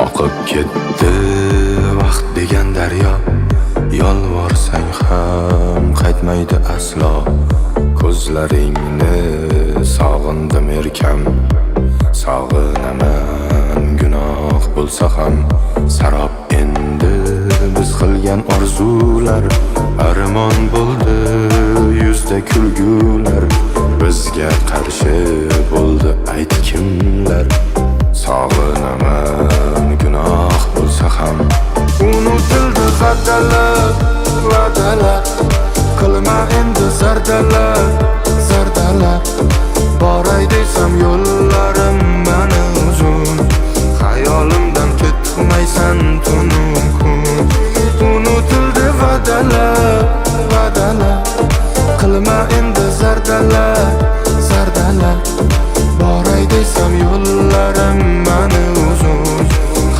Oqib ketdi vaqt degan daryo, yolvorsang ham qaytmaydi aslo. Ko'zlaringni sog'indim erkam, sog'inaman gunoh bo'lsa ham. Sarob endi biz qilgan orzular, armon bo'ldi yuzda kulgular. Bizga qarshi bo'ldi ayt kimlar, sog'inaman gunoh bo'lsa ham. Unutildi va'dalar, va'dalar, qilma endi zardalar, zardalar. Boray desam yo'llarim mani uzun, xayolimdan ketmaysan tunum kun. Unutildi va'dalar, va'dalar, qilma endi zardalar, zardalar. Boray desam yo'llarim mani uzun,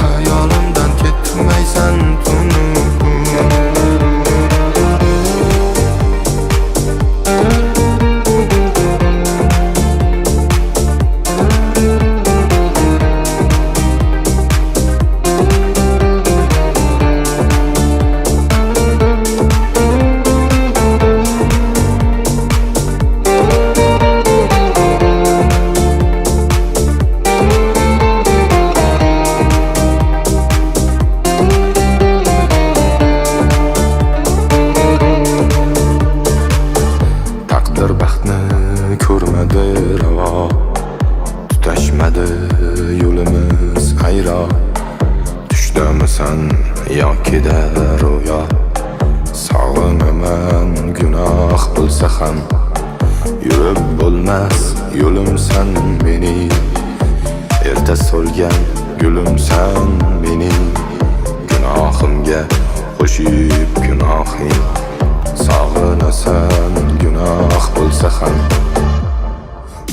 xayolimdan ketmaysan tunum kun. Baxtni ko'rmadi ravo, tutashmadi yo'limiz ayro. Tushdamisan yokida ro'yo, sog'inaman gunoh bo'lsa ham. Yurib bo'lmas yo'limsan mening, erta so'lgan gulimsan mening. Gunohimga qo'shib gunohing, sog'inasan gunoh bo'lsa ham.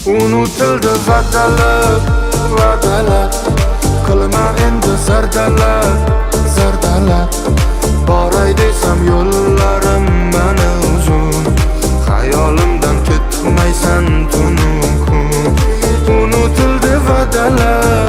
Unutildi va'dalar, va'dalar, qilma endi zardalar, zardalar. Boray desam yo'llarim mani uzun, xayolimdan ketmaysan tunum kun. Unutildi va'dalar,